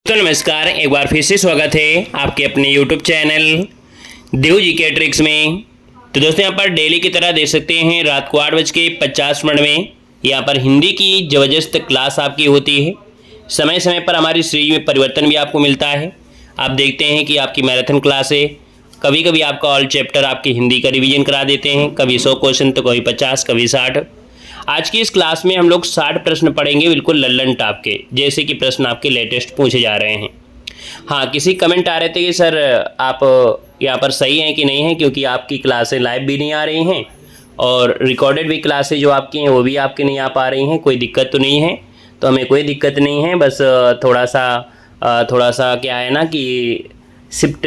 तो नमस्कार, एक बार फिर से स्वागत है आपके अपने YouTube चैनल देव जी के ट्रिक्स में। तो दोस्तों यहाँ पर डेली की तरह देख सकते हैं रात को 8:50 में यहाँ पर हिंदी की ज़बरदस्त क्लास आपकी होती है। समय समय पर हमारी सीरीज में परिवर्तन भी आपको मिलता है। आप देखते हैं कि आपकी मैराथन क्लास है, कभी कभी आपका ऑल चैप्टर आपकी हिंदी का रिवीजन करा देते हैं, कभी 100 क्वेश्चन तो कभी 50 कभी 60। आज की इस क्लास में हम लोग 60 प्रश्न पढ़ेंगे, बिल्कुल लल्लन टाप के, जैसे कि प्रश्न आपके लेटेस्ट पूछे जा रहे हैं। हाँ, किसी कमेंट आ रहे थे कि सर आप यहाँ पर सही हैं कि नहीं हैं, क्योंकि आपकी क्लासें लाइव भी नहीं आ रही हैं और रिकॉर्डेड भी क्लासें जो आपकी हैं वो भी आपके नहीं आ पा रही हैं। कोई दिक्कत तो नहीं है? तो हमें कोई दिक्कत नहीं है, बस थोड़ा सा क्या है ना कि शिफ्ट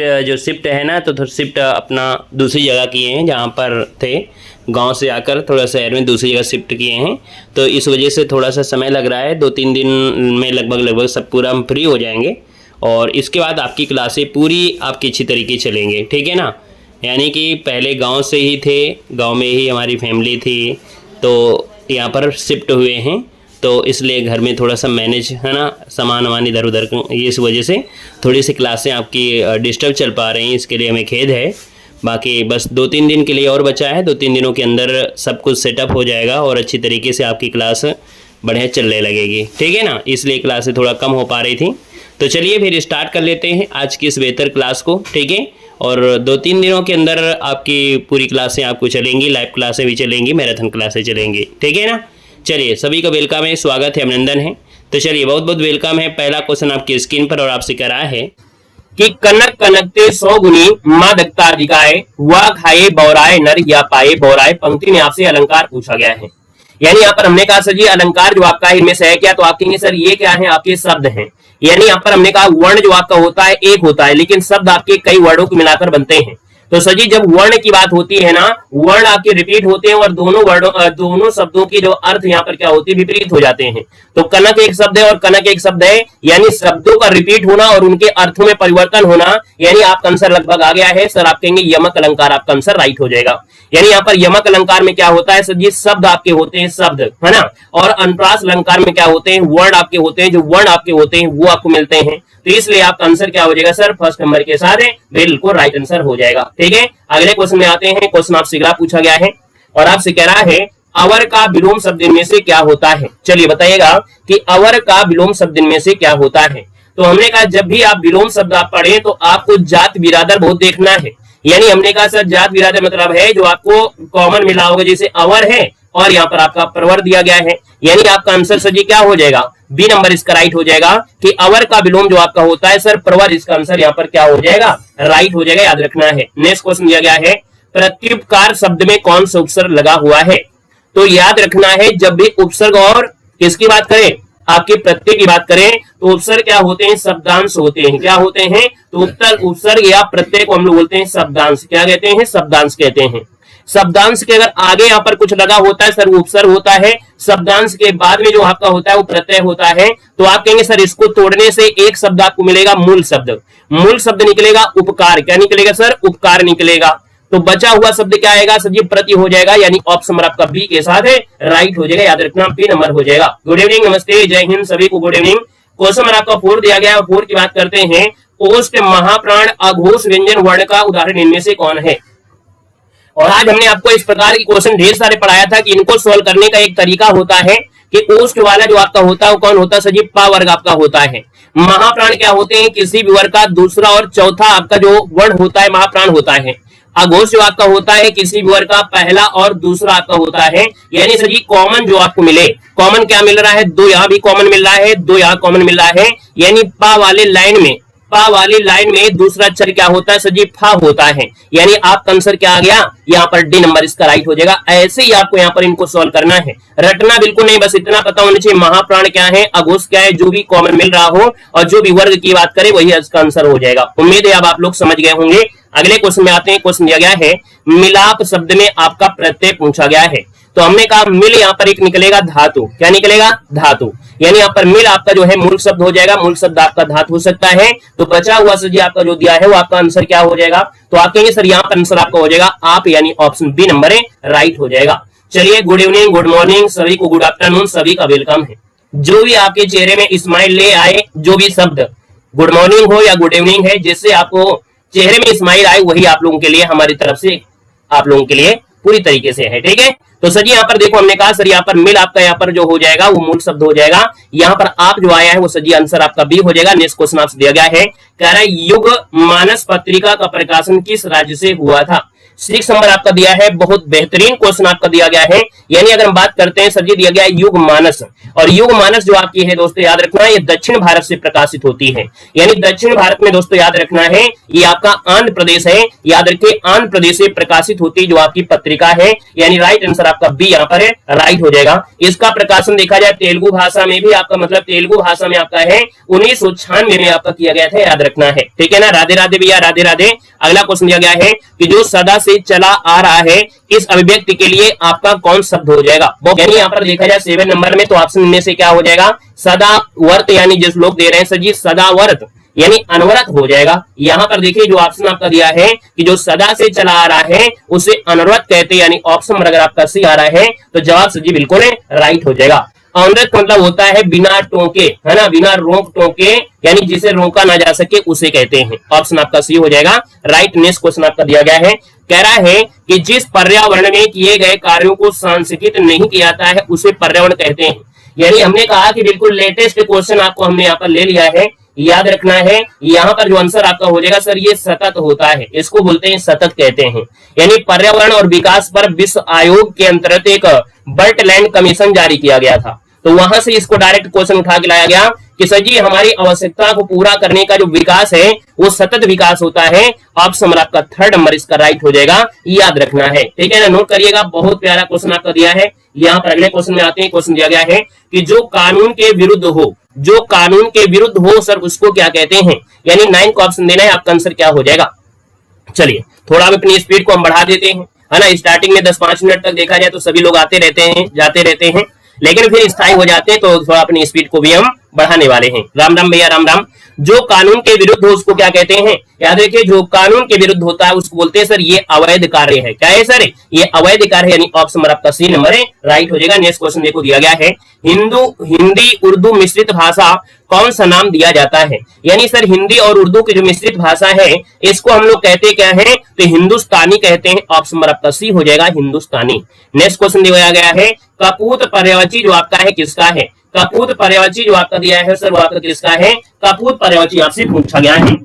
है ना, तो शिफ्ट अपना दूसरी जगह किए हैं, जहाँ पर थे गांव से आकर थोड़ा शहर में दूसरी जगह शिफ्ट किए हैं। तो इस वजह से थोड़ा सा समय लग रहा है। 2-3 दिन में लगभग सब पूरा हम फ्री हो जाएंगे और इसके बाद आपकी क्लासें पूरी आपकी अच्छी तरीके चलेंगे, ठीक है ना। यानी कि पहले गांव से ही थे, गांव में ही हमारी फैमिली थी, तो यहाँ पर शिफ्ट हुए हैं, तो इसलिए घर में थोड़ा सा मैनेज है ना, सामान वामान इधर उधर, इस वजह से थोड़ी सी क्लासें आपकी डिस्टर्ब चल पा रही हैं। इसके लिए हमें खेद है। बाकी बस 2-3 दिन के लिए और बचा है। 2-3 दिनों के अंदर सब कुछ सेटअप हो जाएगा और अच्छी तरीके से आपकी क्लास बढ़िया चलने लगेगी, ठीक है ना। इसलिए क्लासें थोड़ा कम हो पा रही थी। तो चलिए फिर स्टार्ट कर लेते हैं आज की इस बेहतर क्लास को, ठीक है। और 2-3 दिनों के अंदर आपकी पूरी क्लासें आपको चलेंगी, लाइव क्लासें भी चलेंगी, मैराथन क्लासें चलेंगी, ठीक है ना। चलिए, सभी का वेलकम है, स्वागत है, अभिनंदन है। तो चलिए, बहुत बहुत वेलकम है। पहला क्वेश्चन आपकी स्क्रीन पर और आपसे कह रहा है कि कनक कनकते 100 गुनी माँ दत्ता दिखाए, हुआ खाए बौराए नर या पाए बौराए। पंक्ति में आपसे अलंकार पूछा गया है। यानी यहाँ पर हमने कहा सर जी अलंकार जो आपका इनमें से है क्या, तो आप कहेंगे सर ये क्या है, आपके शब्द हैं। यानी यहाँ पर हमने कहा वर्ण जो आपका होता है एक होता है, लेकिन शब्द आपके कई वर्णों को मिलाकर बनते हैं। तो सर जी जब वर्ण की बात होती है ना, वर्ण आपके रिपीट होते हैं और दोनों शब्दों की जो अर्थ यहाँ पर क्या होती है, विपरीत हो जाते हैं। तो कनक एक शब्द है और कनक एक शब्द है, यानी शब्दों का रिपीट होना और उनके अर्थों में परिवर्तन होना। यानी आपका आंसर लगभग आ गया है सर। आप कहेंगे यमक अलंकार, आपका आंसर राइट हो जाएगा। यानी यहाँ पर यमक अलंकार में क्या होता है सर जी, शब्द आपके होते हैं, शब्द है ना। और अनुप्रास अलंकार में क्या होते हैं, वर्ण आपके होते हैं, जो वर्ण आपके होते हैं वो आपको मिलते हैं। तो इसलिए आपका आंसर क्या हो जाएगा सर, फर्स्ट नंबर के साथ है, बिल्कुल राइट आंसर हो जाएगा, ठीक है। अगले क्वेश्चन में आते हैं। क्वेश्चन आपसे पूछा गया है और आपसे कह रहा है अवर का विलोम शब्द इनमें से क्या होता है। चलिए बताइएगा कि अवर का विलोम शब्द इनमें से क्या होता है। तो हमने कहा जब भी आप विलोम शब्द आप पढ़े तो आपको जात बिरादर बहुत देखना है। यानी हमने कहा सर जात बिरादर मतलब है जो आपको कॉमन मिला होगा, जैसे अवर है और यहाँ पर आपका प्रवर दिया गया है। यानी आपका आंसर सर जी क्या हो जाएगा, बी नंबर इसका राइट हो जाएगा कि अवर का विलोम जो आपका होता है सर प्रवर, इसका आंसर यहाँ पर क्या हो जाएगा, राइट हो जाएगा, याद रखना है। नेक्स्ट क्वेश्चन दिया गया है प्रत्युपकार शब्द में कौन सा उपसर्ग लगा हुआ है। तो याद रखना है जब भी उपसर्ग और किसकी बात करें, आपके प्रत्यय की बात करें, तो उपसर्ग क्या होते हैं, शब्दांश होते हैं। क्या होते हैं, तो उपसर्ग या प्रत्यय को हम लोग बोलते हैं शब्दांश। क्या कहते हैं, शब्दांश कहते हैं। शब्दांश के अगर आगे यहाँ पर कुछ लगा होता है सर वो उपसर्ग होता है, शब्दांश के बाद में जो आपका होता है वो प्रत्यय होता है। तो आप कहेंगे सर इसको तोड़ने से एक शब्द आपको मिलेगा, मूल शब्द। मूल शब्द निकलेगा उपकार। क्या निकलेगा सर, उपकार निकलेगा। तो बचा हुआ शब्द क्या आएगा सर जी, प्रति हो जाएगा। यानी ऑप्शन नंबर आपका बी के साथ है, राइट हो जाएगा, याद रखना, बी नंबर हो जाएगा। गुड इवनिंग, नमस्ते, जय हिंद, सभी को गुड इवनिंग। क्वेश्चन नंबर आपका 4 दिया गया है। 4 की बात करते हैं। ओष्ठ महाप्राण अघोष व्यंजन वर्ण का उदाहरण इनमें से कौन है। और आज हमने आपको इस प्रकार की क्वेश्चन ढेर सारे पढ़ाया था कि इनको सोल्व करने का एक तरीका होता है कि ओष्ठ वाला जो आपका होता है वो कौन होता है सर जी, पा वर्ग आपका होता है। महाप्राण क्या होते हैं, किसी भी वर्ग का दूसरा और चौथा आपका जो वर्ण होता है महाप्राण होता है। अघोष जो आपका होता है किसी भी वर्ग का पहला और दूसरा आपका होता है। यानी सर जी कॉमन जो आपको मिले, कॉमन क्या मिल रहा है, 2 यहाँ भी कॉमन मिल रहा है, 2 यहाँ कॉमन मिल रहा है। यानी पा वाले लाइन में दूसरा अक्षर क्या होता है सर जी, फा होता है। यानी आपका आंसर क्या आ गया, यहाँ पर डी नंबर इसका राइट हो जाएगा। ऐसे ही आपको यहाँ पर इनको सॉल्व करना है, रटना बिल्कुल नहीं, बस इतना पता होना चाहिए महाप्राण क्या है, अघोष क्या है, जो भी कॉमन मिल रहा हो और जो भी वर्ग की बात करे वही इसका आंसर हो जाएगा। उम्मीद है अब आप लोग समझ गए होंगे। अगले क्वेश्चन में आते हैं। क्वेश्चन दिया गया है मिलाप शब्द में आपका प्रत्यय पूछा गया है। तो हमने कहा मिल यहाँ पर एक निकलेगा धातु। क्या निकलेगा, धातु। यानी यहाँ पर मिल आपका जो है मूल शब्द हो जाएगा, मूल शब्द आपका धातु हो सकता है। तो बचा हुआ सर जी आपका जो दिया है वो आपका आंसर क्या हो जाएगा, तो आप कहेंगे सर यहाँ पर आंसर आपका हो जाएगा आप, यानी ऑप्शन बी नंबर है, राइट हो जाएगा। चलिए गुड इवनिंग, गुड मॉर्निंग, सभी को गुड आफ्टरनून, सभी का वेलकम है। जो भी आपके चेहरे में स्माइल ले आए, जो भी शब्द गुड मॉर्निंग हो या गुड इवनिंग है, जिससे आपको चेहरे में स्माइल आए, वही आप लोगों के लिए हमारी तरफ से आप लोगों के लिए पूरी तरीके से है। ठीक है, तो सर जी यहाँ पर देखो हमने कहा सर यहाँ पर मिल आपका यहाँ पर जो हो जाएगा वो मूल शब्द हो जाएगा। यहाँ पर आप जो आया है वो सर जी आंसर आपका बी हो जाएगा। नेक्स्ट क्वेश्चन आपसे दिया गया है, कह रहा है युग मानस पत्रिका का प्रकाशन किस राज्य से हुआ था। 6 नंबर आपका दिया है, बहुत बेहतरीन क्वेश्चन आपका दिया गया है। यानी अगर हम बात करते हैं सर जी दिया गया है युग मानस, और युग मानस जो आपकी है दोस्तों याद रखना ये दक्षिण भारत से प्रकाशित होती है। यानी दक्षिण भारत में दोस्तों याद रखना है ये आपका आंध्र प्रदेश है, याद रखिए आंध्र प्रदेश से प्रकाशित होती जो आपकी पत्रिका है। यानी राइट आंसर आपका बी यहाँ पर है, राइट हो जाएगा। इसका प्रकाशन देखा जाए तेलुगु भाषा में भी आपका मतलब तेलुगु भाषा में आपका है 1996 में आपका किया गया था, याद रखना है। ठीक है ना, राधे राधे भैया, राधे राधे। अगला क्वेश्चन दिया गया है कि जो सदा से चला आ रहा है इस अभिव्यक्ति के लिए आपका कौन शब्द हो जाएगा। यानी यहाँ पर देखा जाए 7 नंबर में तो ऑप्शन में से क्या हो जाएगा, सदावर्त, यानी जिस लोग दे रहे हैं सर जी सदावर्त यानी अनवरत हो जाएगा। यहाँ पर देखिए जो ऑप्शन आपका दिया है कि जो सदा से चला आ रहा है उसे अनवरत कहते हैं, यानी ऑप्शन अगर आपका सी आ रहा है तो जवाब सर जी बिल्कुल राइट हो जाएगा। अनवरत मतलब होता है बिना टोके, है ना, बिना रोक टोके, यानी जिसे रोका ना जा सके उसे कहते हैं। ऑप्शन आपका सी हो जाएगा, राइट। नेक्स्ट क्वेश्चन आपका दिया गया है, कह रहा है कि जिस पर्यावरण में किए गए कार्यों को सांस्कृतिक नहीं किया जाता है उसे पर्यावरण कहते हैं। यानी हमने कहा कि बिल्कुल लेटेस्ट क्वेश्चन आपको हमने यहाँ पर ले लिया है, याद रखना है। यहाँ पर जो आंसर आपका हो जाएगा सर ये सतत होता है, इसको बोलते हैं सतत कहते हैं। यानी पर्यावरण और विकास पर विश्व आयोग के अंतर्गत एक बर्टलैंड कमीशन जारी किया गया था, तो वहां से इसको डायरेक्ट क्वेश्चन उठा के लाया गया कि सर जी हमारी आवश्यकता को पूरा करने का जो विकास है वो सतत विकास होता है। ऑप्शन आपका 3rd नंबर इसका राइट हो जाएगा, याद रखना है। ठीक है ना, नोट करिएगा, बहुत प्यारा क्वेश्चन आपका दिया है। यहाँ पर अगले क्वेश्चन में आते हैं। क्वेश्चन दिया गया है कि जो कानून के विरुद्ध हो, जो कानून के विरुद्ध हो सर उसको क्या कहते हैं। यानी 9 को ऑप्शन देना है, आपका आंसर क्या हो जाएगा। चलिए थोड़ा अपनी स्पीड को हम बढ़ा देते हैं, है ना। स्टार्टिंग में 10-5 मिनट तक देखा जाए तो सभी लोग आते रहते हैं जाते रहते हैं, लेकिन फिर स्थायी हो जाते हैं तो थोड़ा अपनी स्पीड को भी हम बढ़ाने वाले हैं। राम राम भैया, राम राम। जो कानून के विरुद्ध हो उसको क्या कहते हैं, याद रखिए जो कानून के विरुद्ध होता है उसको बोलते हैं सर ये अवैध कार्य है। क्या है सर, ये अवैध कार्य है, यानी ऑप्शन आपका सी नंबर है, राइट हो जाएगा। नेक्स्ट क्वेश्चन देखो दिया गया है, हिंदी उर्दू मिश्रित भाषा कौन सा नाम दिया जाता है। यानी सर हिंदी और उर्दू की जो मिश्रित भाषा है इसको हम लोग कहते क्या है, तो हिंदुस्तानी कहते हैं। ऑप्शन आपका सी हो जाएगा, हिंदुस्तानी। नेक्स्ट क्वेश्चन दिया गया है, कपूत पर्यायवाची जो आपका है किसका है। कपूत पर्यायवाची जो आपका दिया है सर वो आपका किसका है, कपूत पर्यायवाची आपसे पूछा गया है।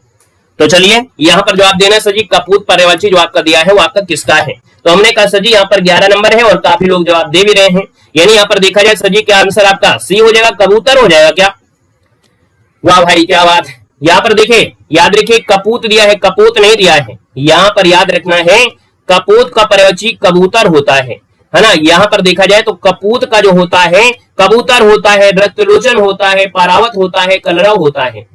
तो चलिए यहाँ पर जवाब देना सर जी, कपूत पर्यायवाची जो आपका दिया है वो आपका किसका है। तो हमने कहा सर जी यहाँ पर 11 नंबर है और काफी लोग जवाब दे भी रहे हैं। यानी यहाँ पर देखा जाए सर जी क्या आंसर आपका सी हो जाएगा, कबूतर हो जाएगा क्या। वाह भाई क्या बात है। यहाँ पर देखिए याद रखिए कपूत दिया है, कपूत नहीं दिया है। यहाँ पर याद रखना है कपूत का पर्यायवाची कबूतर होता है ना। यहाँ पर देखा जाए तो कपूत का जो होता है कबूतर होता है, रक्तलोचन होता है, पारावत होता है, कलरव होता है।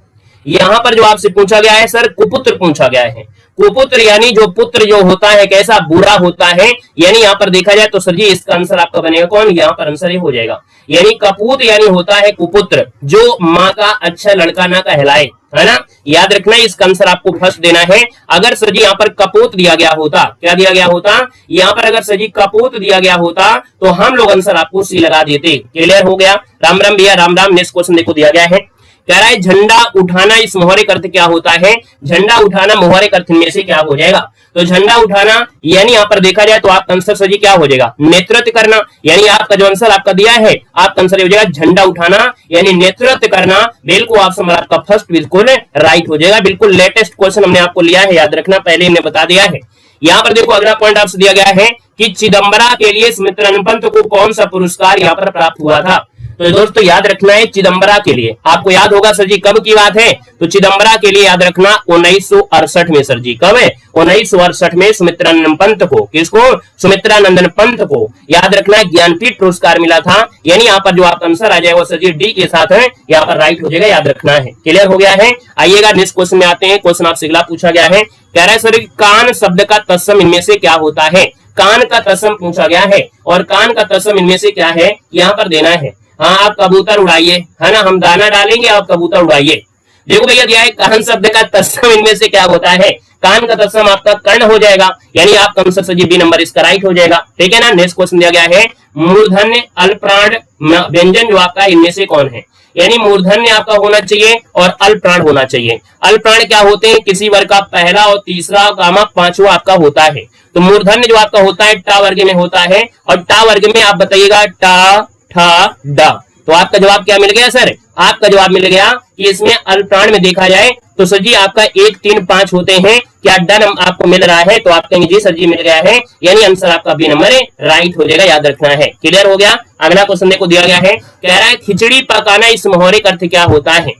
यहाँ पर जो आपसे पूछा गया है सर कुपुत्र पूछा गया है। कुपुत्र यानी जो पुत्र जो होता है कैसा बुरा होता है। यानी यहाँ पर देखा जाए तो सर जी इसका आंसर आपका बनेगा कौन, यहाँ पर आंसर ही हो जाएगा। यानी कपूत यानी होता है कुपुत्र जो माँ का अच्छा लड़का ना कहलाए, है ना। याद रखना इसका आंसर आपको फर्स्ट देना है। अगर सर जी यहाँ पर कपूत दिया गया होता, क्या दिया गया होता, यहाँ पर अगर सर जी कपूत दिया गया होता तो हम लोग आंसर आपको सी लगा देते। क्लियर हो गया, राम राम भैया, राम राम। नेक्स्ट क्वेश्चन देखो दिया गया है, कह रहा है झंडा उठाना इस मोहरे अर्थ क्या होता है। झंडा उठाना मोहरे अर्थ में से क्या हो जाएगा। तो झंडा उठाना यानी यहाँ पर देखा जाए तो आपका आंसर सर जी क्या हो जाएगा, नेतृत्व करना। यानी आपका जो आंसर आपका दिया है आपका आंसर हो जाएगा झंडा उठाना यानी नेतृत्व करना। बिल्कुल ऑप्शन आपका फर्स्ट बिल्कुल राइट हो जाएगा। बिल्कुल लेटेस्ट क्वेश्चन हमने आपको लिया है, याद रखना, पहले हमने बता दिया है। यहाँ पर देखो अगला पॉइंट आपसे दिया गया है कि चिदम्बरा के लिए सुमित्रानंद पंत को कौन सा पुरस्कार यहाँ पर प्राप्त हुआ था। तो दोस्तों याद रखना है चिदम्बरा के लिए, आपको याद होगा सर जी कब की बात है, तो चिदम्बरा के लिए याद रखना 1968 में सर जी, कब है 1968 में सुमित्रानंद पंत को, किसको, सुमित्रानंदन पंत को याद रखना है ज्ञानपीठ पुरस्कार मिला था। यानी यहाँ पर जो आपका आंसर आ जाएगा सर जी डी के साथ है, यहाँ पर राइट हो जाएगा, याद रखना है। क्लियर हो गया है। आइएगा नेक्स्ट क्वेश्चन में आते हैं। क्वेश्चन आपसे अगला पूछा गया है, कह रहा है सर कान शब्द का तत्सम इनमें से क्या होता है। कान का तत्सम पूछा गया है और कान का तत्सम इनमें से क्या है यहाँ पर देना है। हाँ आप कबूतर उड़ाइए, है ना, हम दाना डालेंगे आप कबूतर उड़ाइए। देखो भैया दिया है कान शब्द का तत्सम इनमें से क्या होता है। कान का तत्सम आपका कर्ण हो जाएगा, यानी आपका answer sir ji B number इसका राइट हो जाएगा। ठीक है ना। नेक्स्ट क्वेश्चन दिया गया है मूर्धन्य अल्पप्राण व्यंजन जो आपका इनमें से कौन है, यानी मूर्धन्य आपका होना चाहिए और अल्पप्राण होना चाहिए। अल्पप्राण क्या होते हैं, किसी वर्ग का पहला और तीसरा गामा पांचवा आपका होता है। तो मूर्धन्य जो आपका होता है टा वर्ग में होता है, और टा वर्ग में आप बताइएगा टा ठा डा। तो आपका जवाब क्या मिल गया सर, आपका जवाब मिल गया कि इसमें अल्पप्राण में देखा जाए तो सर जी आपका 1 3 5 होते हैं। क्या डन आपको मिल रहा है, तो आप कहेंगे जी सर जी मिल गया है, यानी आंसर आपका बी नंबर राइट हो जाएगा, याद रखना है। क्लियर हो गया। अगला क्वेश्चन देखो दिया गया है, कह रहा है खिचड़ी पकाना इस मुहावरे का अर्थ क्या होता है।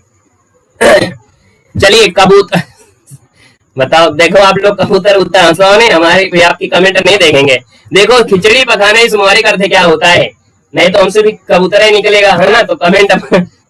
चलिए कबूतर बताओ, देखो आप लोग कबूतर उतना हंसो नहीं, हमारे आपकी कमेंट नहीं देखेंगे। देखो खिचड़ी पकाना इस मुहावरे का अर्थ क्या होता है, नहीं तो हमसे भी कबूतर ही निकलेगा, है ना। तो कमेंट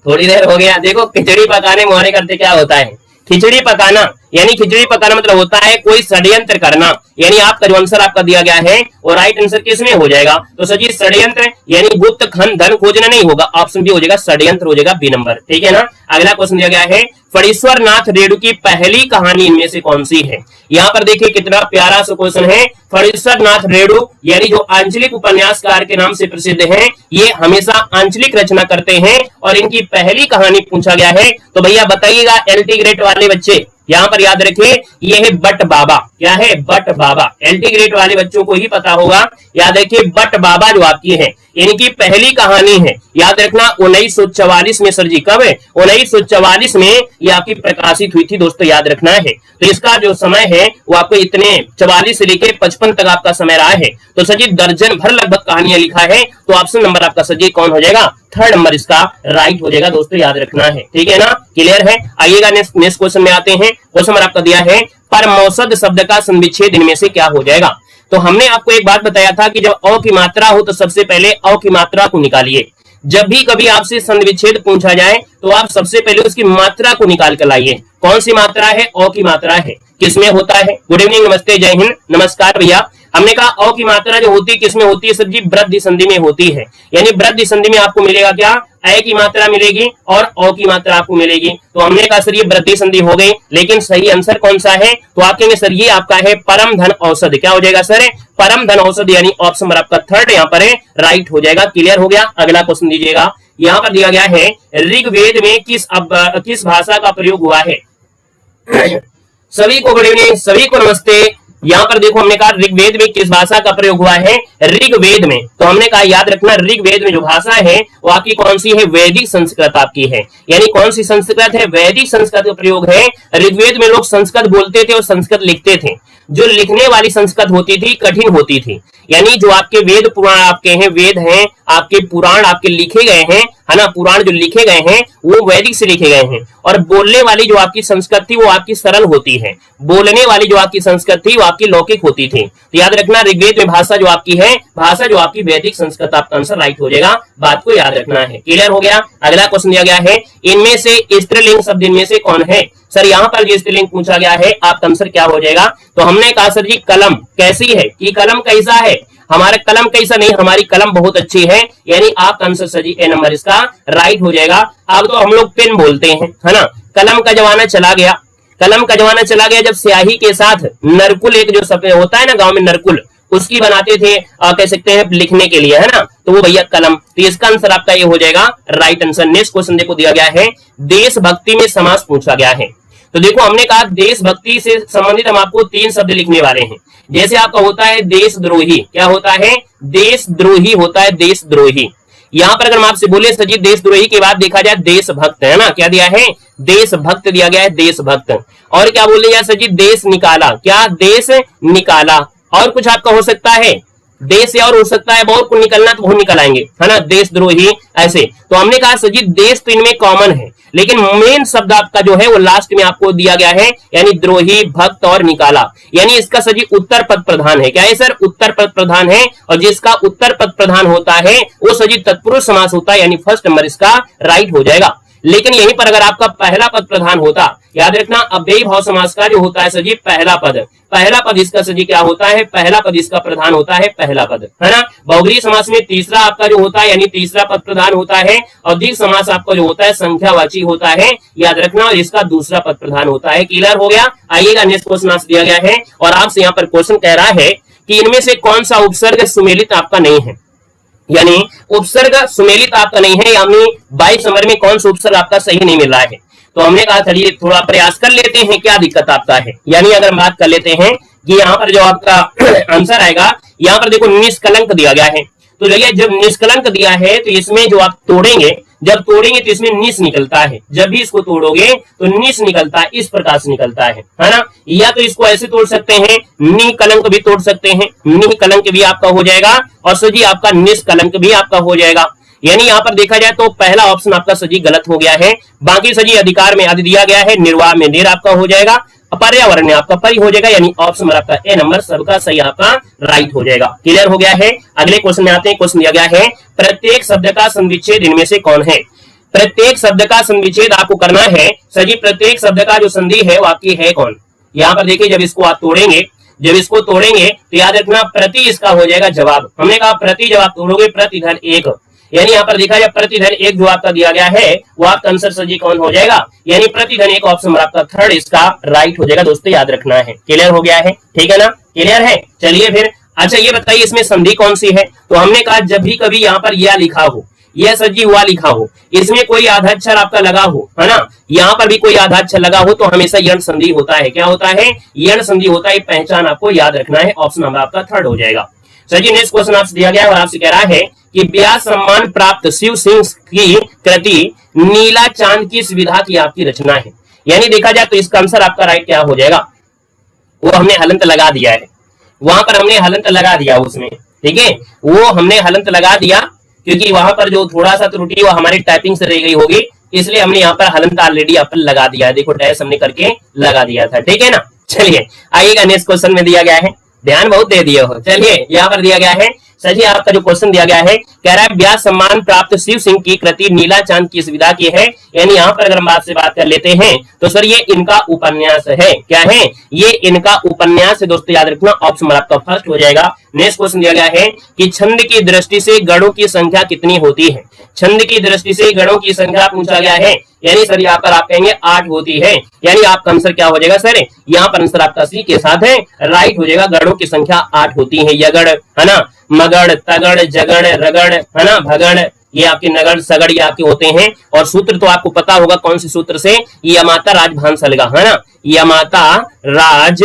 थोड़ी देर हो गया। देखो खिचड़ी पकाने मुहावरे का अर्थ क्या होता है, खिचड़ी पकाना यानी खिचड़ी पकाना मतलब होता है कोई षड्यंत्र करना, यानी आपका जो आंसर आपका दिया गया है वो राइट आंसर किसमें हो जाएगा, तो सर जी षड्यंत्र यानी गुप्त धन खोजना नहीं होगा, ऑप्शन बी हो जाएगा, षड्यंत्र हो जाएगा बी नंबर। ठीक है ना। अगला क्वेश्चन दिया गया है फणीश्वर नाथ रेणु की पहली कहानी इनमें से कौन सी है। यहाँ पर देखिए कितना प्यारा सा क्वेश्चन है। फणीश्वर नाथ रेणु यानी जो आंचलिक उपन्यासकार के नाम से प्रसिद्ध हैं, ये हमेशा आंचलिक रचना करते हैं और इनकी पहली कहानी पूछा गया है। तो भैया बताइएगा एलटी ग्रेड वाले बच्चे, यहाँ पर याद रखिए ये है बट बाबा। क्या है, बट बाबा। एलटी ग्रेड वाले बच्चों को ही पता होगा। याद रखिए बट बाबा जो आपकी है इनकी पहली कहानी है, याद रखना 1944 में सर जी, कब है 1944 में ये आपकी प्रकाशित हुई थी दोस्तों, याद रखना है। तो इसका जो समय है वो आपको इतने 44 से लेकर 55 तक आपका समय रहा है। तो सर जी दर्जन भर लगभग कहानियां लिखा है। तो ऑप्शन नंबर आपका सर जी कौन हो जाएगा, थर्ड नंबर इसका राइट हो जाएगा दोस्तों, याद रखना है। ठीक है ना, क्लियर है। आइएगा नेक्स्ट क्वेश्चन में आते हैं। क्वेश्चन नंबर आपका दिया है परमौसद शब्द का संविच्छेद इनमें से क्या हो जाएगा। तो हमने आपको एक बात बताया था कि जब अ की मात्रा हो तो सबसे पहले अ की मात्रा को निकालिए। जब भी कभी आपसे संविच्छेद पूछा जाए तो आप सबसे पहले उसकी मात्रा को निकाल कर लाइए। कौन सी मात्रा है, अ की मात्रा है। किसमें होता है, गुड इवनिंग, नमस्ते, जय हिंद, नमस्कार भैया। हमने कहा अ की मात्रा जो होती है किसमें होती है सर जी, वृद्धि संधि में होती है। यानी वृद्धि संधि में आपको मिलेगा क्या, ए की मात्रा मिलेगी और अ की मात्रा आपको मिलेगी। तो हमने कहा सर ये वृद्धि संधि हो गई, लेकिन सही आंसर कौन सा है, तो आप कहेंगे सर ये आपका है परम धन औषध। क्या हो जाएगा सर, परम धन औषध, यानी ऑप्शन नंबर आपका थर्ड यहाँ पर है राइट हो जाएगा। क्लियर हो गया। अगला क्वेश्चन दीजिएगा। यहाँ पर दिया गया है ऋग्वेद में किस भाषा का प्रयोग हुआ है। सभी को गुड इवनिंग, सभी को नमस्ते। यहाँ पर देखो हमने कहा ऋग्वेद में किस भाषा का प्रयोग हुआ है, ऋग्वेद में। तो हमने कहा याद रखना ऋग्वेद में जो भाषा है वो आपकी कौन सी है, वैदिक संस्कृत आपकी है। यानी कौन सी संस्कृत है, वैदिक संस्कृत का प्रयोग है। ऋग्वेद में लोग संस्कृत बोलते थे और संस्कृत लिखते थे। जो लिखने वाली संस्कृत होती थी कठिन होती थी, यानी जो आपके वेद पुराण आपके हैं, वेद हैं आपके, पुराण आपके लिखे गए हैं, है ना, पुराण जो लिखे गए हैं वो वैदिक से लिखे गए हैं। और बोलने वाली जो आपकी संस्कृत थी वो आपकी सरल होती है, बोलने वाली जो आपकी संस्कृत थी वो आपकी लौकिक होती थी। तो याद रखना ऋग्वेद में भाषा जो आपकी है, भाषा जो आपकी वैदिक संस्कृत, आपका आंसर राइट हो जाएगा। बात को याद रखना है। क्लियर हो गया। अगला क्वेश्चन दिया गया है इनमें से स्त्रीलिंग शब्द इनमें से कौन है। सर यहाँ पर जो स्त्रीलिंग पूछा गया है आपका आंसर क्या हो जाएगा, तो हमने कहा सर जी कलम कैसी है, कि कलम कैसा है, हमारा कलम कैसा नहीं, हमारी कलम बहुत अच्छी है, यानी आपका आंसर सर जी ए नंबर इसका राइट हो जाएगा। अब तो हम लोग पेन बोलते हैं, है ना, कलम का जमाना चला गया। कलम का जमाना चला गया जब स्याही के साथ नरकुल, एक जो सफेद होता है ना गांव में नरकुल, उसकी बनाते थे कह सकते हैं लिखने के लिए, है ना, तो वो भैया कलम। तो इसका आंसर आपका ये हो जाएगा राइट आंसर। नेक्स्ट क्वेश्चन देखो दिया गया है देशभक्ति में समास पूछा गया है। तो देखो हमने कहा देशभक्ति से संबंधित हम आपको 3 शब्द लिखने वाले हैं। जैसे आपका होता है देशद्रोही, क्या होता है, देशद्रोही होता है, देशद्रोही। यहाँ पर अगर हम आपसे बोले सर जी देशद्रोही के बाद देखा जाए देशभक्त, है ना, क्या दिया है, देशभक्त दिया गया है, देशभक्त। और क्या बोले जाए सर जी देश निकाला, क्या देश निकाला। और कुछ आपका हो सकता है देश से और हो सकता है बहुत कुछ निकलना, तो वो निकल आएंगे, है ना, देशद्रोही ऐसे। तो हमने कहा सर जी देश तो इनमें कॉमन है, लेकिन मेन शब्द आपका जो है वो लास्ट में आपको दिया गया है, यानी द्रोही, भक्त और निकाला। यानी इसका सर जी उत्तर पद प्रधान है। क्या है सर, उत्तर पद प्रधान है। और जिसका उत्तर पद प्रधान होता है वो सर जी तत्पुरुष समास होता है, यानी फर्स्ट नंबर इसका राइट हो जाएगा। लेकिन यहीं पर अगर आपका पहला पद प्रधान होता, याद रखना अव्ययी भाव समास का जो होता है सर जी पहला पद इसका सर जी क्या होता है, पहला पद इसका प्रधान होता है, पहला पद है ना। बहुब्रीहि समास में तीसरा आपका जो होता है यानी तीसरा पद प्रधान होता है, और द्विगु समास आपका जो होता है संख्यावाची होता है, याद रखना, और इसका दूसरा पद प्रधान होता है। क्लियर हो गया। आइएगा नेक्स्ट क्वेश्चन आपसे दिया गया है और आपसे यहाँ पर क्वेश्चन कह रहा है कि इनमें से कौन सा उपसर्ग सुमेलित आपका नहीं है, यानी उपसर्ग सुमेलित आपका नहीं है, यानी 22 नंबर में कौन सा उपसर्ग आपका सही नहीं मिल रहा है। तो हमने कहा चलिए थोड़ा प्रयास कर लेते हैं क्या दिक्कत आपका है, यानी अगर हम बात कर लेते हैं कि यहाँ पर जो आपका आंसर आएगा, यहाँ पर देखो निष्कलंक दिया गया है, तो भैया जब निष्कलंक दिया है तो इसमें जो आप तोड़ेंगे, जब तोड़ेंगे तो इसमें निस निकलता है, जब भी इसको तोड़ोगे तो निस निकलता है, इस प्रकार से निकलता है ना। या तो इसको ऐसे तोड़ सकते हैं, नि कलंक भी तोड़ सकते हैं, नि कलंक भी आपका हो जाएगा, और सर जी आपका निष्कलंक भी आपका हो जाएगा। यानी यहाँ पर देखा जाए तो पहला ऑप्शन आपका सजी गलत हो गया है। बाकी सजी अधिकार में आदि दिया गया है, निर्वाह में निर आपका हो जाएगा, पर्यावरण में आपका परि हो जाएगा, यानी ऑप्शन आपका ए नंबर सबका सही आपका राइट हो जाएगा। क्लियर हो गया है। अगले क्वेश्चन में आते हैं। क्वेश्चन दिया गया है प्रत्येक शब्द का संविच्छेद इनमें से कौन है। प्रत्येक शब्द का संविच्छेद आपको करना है सजी, प्रत्येक शब्द का जो संधि है वो आपकी है कौन। यहाँ पर देखिए जब इसको आप तोड़ेंगे, जब इसको तोड़ेंगे तो याद रखना प्रति इसका हो जाएगा जवाब। हमने कहा प्रति जब आप तोड़ोगे प्रति धन एक, यानी यहाँ पर देखा जाए प्रतिधन एक जो आपका दिया गया है वो आपका आंसर सर जी कौन हो जाएगा, यानी प्रतिधन एक ऑप्शन आपका थर्ड इसका राइट हो जाएगा। दोस्तों याद रखना है। क्लियर हो गया है, ठीक है ना, क्लियर है। चलिए फिर अच्छा ये बताइए इसमें संधि कौन सी है। तो हमने कहा जब भी कभी यहाँ पर यह लिखा हो, यह सर जी हुआ लिखा हो, इसमें कोई आधा अक्षर आपका लगा हो, है ना, यहाँ पर भी कोई आधा अक्षर लगा हो तो हमेशा यण संधि होता है। क्या होता है, यण संधि होता है। पहचान आपको याद रखना है, ऑप्शन नंबर आपका थर्ड हो जाएगा। सर जी नेक्स्ट क्वेश्चन आपसे दिया गया है और आपसे कह रहा है कि व्यास सम्मान प्राप्त शिव सिंह की कृति नीला चांद की सुविधा की आपकी रचना है। यानी देखा जाए तो इसका आंसर आपका राइट क्या हो जाएगा, वो हमने हलंत लगा दिया है, वहां पर हमने हलंत लगा दिया उसमें, ठीक है, वो हमने हलंत लगा दिया क्योंकि वहां पर जो थोड़ा सा त्रुटि वो हमारी टाइपिंग से रह गई होगी, इसलिए हमने यहाँ पर हलंत ऑलरेडी यहाँ पर लगा दिया है। देखो डैश हमने करके लगा दिया था, ठीक है ना। चलिए आइएगा नेक्स्ट क्वेश्चन में दिया गया है, ध्यान बहुत दे दिए हो। चलिए यहाँ पर दिया गया है सर जी आपका जो क्वेश्चन दिया गया है, कह रहा है व्यास सम्मान प्राप्त शिव सिंह की कृति नीला चांद की सुविधा की है। यानी यहाँ पर अगर हम आपसे बात कर लेते हैं तो सर ये इनका उपन्यास है। क्या है, ये इनका उपन्यास है। दोस्तों याद रखना ऑप्शन आपका फर्स्ट हो जाएगा। नेक्स्ट क्वेश्चन दिया गया है कि छंद की दृष्टि से गणों की संख्या कितनी होती है। छंद की दृष्टि से गणों की संख्या पूछा गया है, यानी सर यहाँ पर आप कहेंगे 8 होती है, यानी आपका आंसर क्या हो जाएगा सर, यहाँ पर आंसर आपका सी के साथ है राइट हो जाएगा। गणों की संख्या 8 होती है। यगड़ है ना, मगड़, तगड़, जगड़, रगड़, है ना, भगड़, ये आपके नगड़ सगड़ ये आपके होते हैं। और सूत्र तो आपको पता होगा कौन से सूत्र से, यमाता राज भान सलगा, है ना, यमाता राज